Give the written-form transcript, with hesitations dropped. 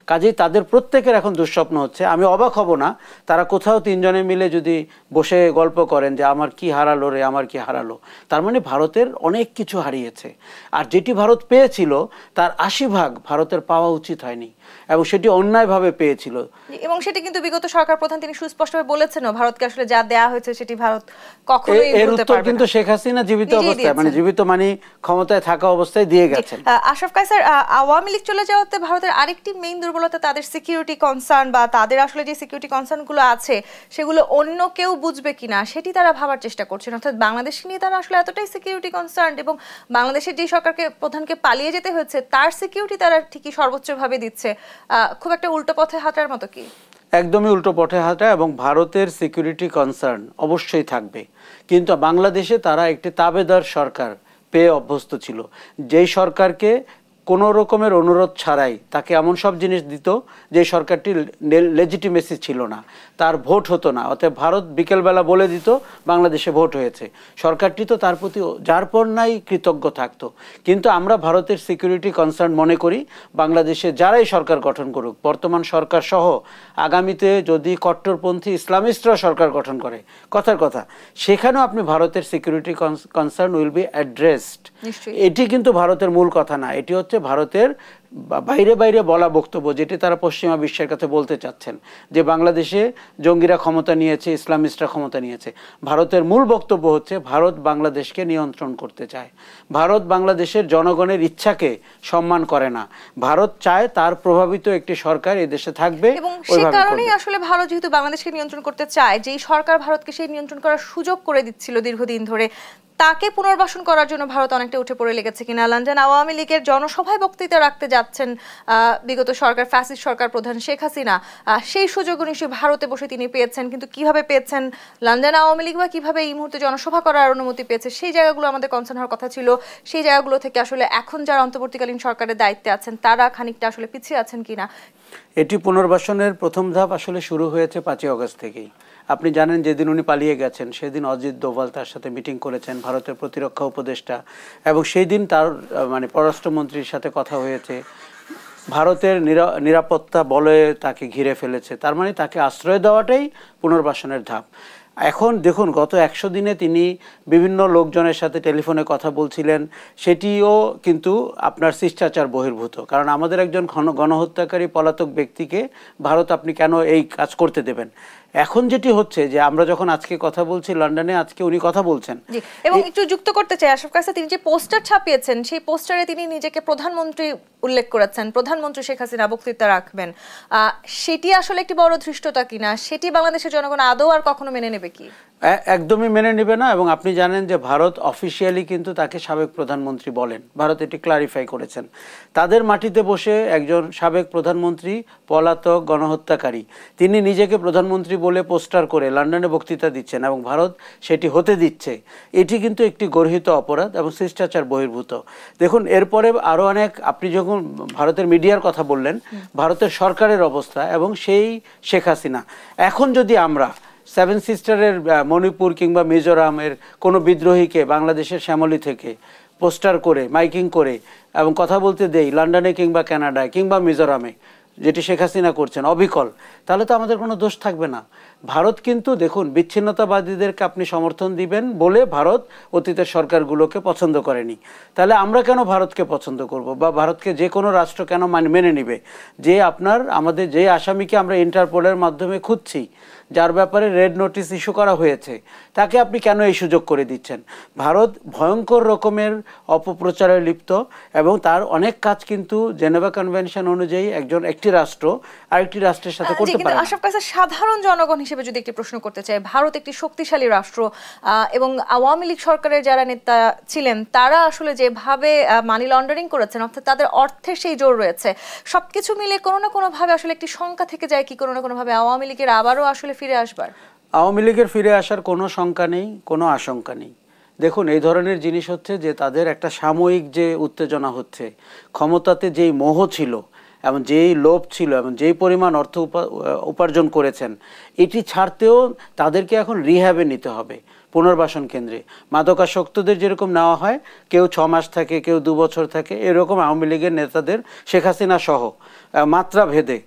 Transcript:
কাজেই তাদের প্রত্যেকের এখন দুঃস্বপ্ন হচ্ছে। আমি অবাক হব না তারা কোথাও তিনজনে মিলে যদি বসে গল্প করেন যে আমার কি হারালো রে, আমার কি হারালো। তার মানে ভারতের অনেক কিছু হারিয়েছে, আর যেটি ভারত পেয়েছিল তার ৮০% ভারতের পাওয়া উচিত হয়নি এবং সেটি অন্যায়ভাবে পেয়েছিল। এবং সেটি কিন্তু বিগত সরকার প্রধান তিনি সুস্পষ্টভাবে বলেছেন ভারতকে আসলে যা দেয়া হয়েছে সেটি ভারত কখনোই এর উত্তর কিন্তু শেখ হাসিনা জীবিত অবস্থায়, মানে জীবিত মানে ক্ষমতায় থাকা অবস্থায় দিয়ে গেছেন। আশরাফ কায়সার, আওয়ামী লীগ চলে যাওয়াতে ভারতের আরেকটি মেইন দুর্বলতা তাদের সিকিউরিটি কনসার্ন, বা তাদের আসলে যে সিকিউরিটি কনসার্নগুলো আছে সেগুলো অন্য কেউ বুঝবে কিনা সেটি তারা ভাবার চেষ্টা করছেন। অর্থাৎ বাংলাদেশ নিয়ে তারা আসলে এতটাই সিকিউরিটি কনসার্ন, এবং বাংলাদেশের যে সরকারকে প্রধানকে পালিয়ে যেতে হয়েছে তার সিকিউরিটি তারা ঠিকই সর্বোচ্চভাবে দিচ্ছে। খুব একটা উল্টো পথে হাঁটার মতো কি? একদমই উল্টো পথে হাঁটা, এবং ভারতের সিকিউরিটি কনসার্ন অবশ্যই থাকবে, কিন্তু বাংলাদেশে তারা একটি তাবেদার সরকার পেয়ে অভ্যস্ত ছিল, যেই সরকারকে কোনো রকমের অনুরোধ ছাড়াই তাকে এমন সব জিনিস দিত যে সরকারটি লেজিটিমেসি ছিল না, তার ভোট হতো না। অতএব ভারত বিকেলবেলা বলে দিত বাংলাদেশে ভোট হয়েছে, সরকারটি তো তার প্রতি যার পর নাই কৃতজ্ঞ থাকতো। কিন্তু আমরা ভারতের সিকিউরিটি কনসার্ন মনে করি বাংলাদেশে যারাই সরকার গঠন করুক, বর্তমান সরকার সহ আগামীতে যদি কট্টরপন্থী ইসলামিস্টরা সরকার গঠন করে, কথার কথা, সেখানেও আপনি ভারতের security concern will be addressed. এটি কিন্তু ভারতের মূল কথা না, এটি হচ্ছে ভারতের বাইরে বাইরে বলা বক্তব্য, যেটি তারা পশ্চিমা বিশ্বের কাছে বলতে চাচ্ছেন যে বাংলাদেশে জঙ্গিরা ক্ষমতা নিয়েছে, ইসলামিস্টরা ক্ষমতা নিয়েছে। ভারতের মূল বক্তব্য হচ্ছে ভারত বাংলাদেশকে নিয়ন্ত্রণ করতে চায়, ভারত বাংলাদেশের জনগণের ইচ্ছাকে সম্মান করে না, ভারত চায় তার প্রভাবিত একটি সরকার এই দেশে থাকবে। এবং সেই কারণেই আসলে ভারত যেহেতু বাংলাদেশকে নিয়ন্ত্রণ করতে চায়, যেই সরকার ভারতকে সেই নিয়ন্ত্রণ করার সুযোগ করে দিচ্ছিল দীর্ঘদিন ধরে, তাকে পুনর্বাসন করার জন্য ভারত অনেকটা উঠে পড়ে লেগেছে কিনা? লন্ডন আওয়ামী লীগের জনসভায় বক্তৃতা রাখতে যাচ্ছেন বিগত সরকার, ফ্যাসিস্ট সরকার প্রধান শেখ হাসিনা, সেই সুযোগ নিশ্চয়ই ভারতে বসে তিনি পেয়েছেন, কিন্তু কিভাবে পেয়েছেন লন্ডন আওয়ামী লীগ বা কিভাবে এই মুহূর্তে জনসভা করার অনুমতি পেয়েছে, সেই জায়গাগুলো আমাদের কনসার্ন হওয়ার কথা ছিল। সেই জায়গাগুলো থেকে আসলে এখন যারা অন্তর্বর্তীকালীন সরকারের দায়িত্বে আছেন তারা খানিকটা আসলে পিছিয়ে আছেন কিনা? এটি পুনর্বাসনের প্রথম ধাপ আসলে শুরু হয়েছে 5ই আগস্ট থেকেই। আপনি জানেন যেদিন উনি পালিয়ে গেছেন সেদিন অজিত দোভাল তার সাথে মিটিং করেছেন, ভারতের প্রতিরক্ষা উপদেষ্টা, এবং সেই দিন তার মানে পররাষ্ট্রমন্ত্রীর সাথে কথা হয়েছে। ভারতের নিরাপত্তা বলে তাকে ঘিরে ফেলেছে, তার মানে তাকে আশ্রয় দেওয়াটাই পুনর্বাসনের ধাপ। এখন দেখুন গত 100 দিনে তিনি বিভিন্ন লোকজনের সাথে টেলিফোনে কথা বলছিলেন, সেটিও কিন্তু আপনার শিষ্টাচার বহির্ভূত। কারণ আমাদের একজন গণহত্যাকারী পলাতক ব্যক্তিকে ভারত আপনি কেন এই কাজ করতে দেবেন? এখন যেটি হচ্ছে যে আমরা যখন আজকে কথা বলছি লন্ডনে, আজকে উনি কথা বলছেন। এবং একটু যুক্ত করতে চাই আশরাফ কায়সার, তিনি যে পোস্টার ছাপিয়েছেন সেই পোস্টারে তিনি নিজেকে প্রধানমন্ত্রী উল্লেখ করেছেন, প্রধানমন্ত্রী শেখ হাসিনা বক্তৃতা রাখবেন, সেটি আসলে একটি বড় ধৃষ্টতা কিনা? সেটি বাংলাদেশের জনগণ আদৌ আর কখনো মেনে নেবে কি? একদমই মেনে নেবে না। এবং আপনি জানেন যে ভারত অফিসিয়ালি কিন্তু তাকে সাবেক প্রধানমন্ত্রী বলেন, ভারত এটি ক্লারিফাই করেছেন। তাদের মাটিতে বসে একজন সাবেক প্রধানমন্ত্রী পলাতক গণহত্যাকারী তিনি নিজেকে প্রধানমন্ত্রী বলে পোস্টার করে লন্ডনে বক্তৃতা দিচ্ছেন এবং ভারত সেটি হতে দিচ্ছে। এটি কিন্তু একটি গর্হিত অপরাধ এবং শিষ্টাচার বহির্ভূত। দেখুন এরপরে আরও অনেক, আপনি যখন ভারতের মিডিয়ার কথা বললেন, ভারতের সরকারের অবস্থা এবং সেই শেখ হাসিনা, এখন যদি আমরা 7 সিস্টারের মণিপুর কিংবা মিজোরামের কোনো বিদ্রোহীকে বাংলাদেশের শ্যামলী থেকে পোস্টার করে মাইকিং করে এবং কথা বলতে দেই লন্ডনে কিংবা কানাডায় কিংবা মিজোরামে, যেটি শেখ হাসিনা করছেন অবিকল, তাহলে তো আমাদের কোনো দোষ থাকবে না। ভারত কিন্তু দেখুন বিচ্ছিন্নতাবাদীদেরকে আপনি সমর্থন দিবেন বলে ভারত অতীতের সরকারগুলোকে পছন্দ করেনি, তাহলে আমরা কেন ভারতকে পছন্দ করব? বা ভারতকে যে কোনো রাষ্ট্র কেন মেনে নিবে? যে আপনার আমাদের যে আসামিকে আমরা ইন্টারপোলের মাধ্যমে খুঁজছি, যার ব্যাপারে রেড নোটিশ ইস্যু করা হয়েছে, তাকে আপনি কেন এই সুযোগ করে দিচ্ছেন? ভারত ভয়ঙ্কর রকমের অপপ্রচারে লিপ্ত এবং তার অনেক কাজ কিন্তু জেনেভা কনভেনশন অনুযায়ী একটি রাষ্ট্র আরেকটি রাষ্ট্রের সাথে করতে পারে না। আশরাফ কায়সার, সাধারণ জনগণ হিসেবে যদি একটি প্রশ্ন করতে চাই, ভারত একটি শক্তিশালী রাষ্ট্র এবং আওয়ামী লীগ সরকারের যারা নেতা ছিলেন তারা আসলে যেভাবে মানি লন্ডারিং করেছেন, অর্থাৎ তাদের অর্থের সেই জোর রয়েছে, সবকিছু মিলে কোনো না কোনোভাবে আসলে একটি শঙ্কা থেকে যায় কি কোনো না কোনোভাবে আওয়ামী লীগের আবারও আসলে ফিরে আসবার? আওয়ামী লীগের ফিরে আসার কোনো শঙ্কা নেই, কোনো আশঙ্কা নেই। দেখুন এই ধরনের জিনিস হচ্ছে যে তাদের একটা সাময়িক যে উত্তেজনা হচ্ছে, ক্ষমতাতে যেই মোহ ছিল এবং যেই লোভ ছিল এবং যেই পরিমাণ অর্থ উপার্জন করেছেন, এটি ছাড়তেও তাদেরকে এখন রিহ্যাবে নিতে হবে। পুনর্বাসন কেন্দ্রে। মাদকাসক্তদের যেরকম নেওয়া হয়, কেউ 6 মাস থাকে, কেউ 2 বছর থাকে, এরকম আওয়ামী লীগের নেতাদের শেখ হাসিনা সহ মাত্রা ভেদে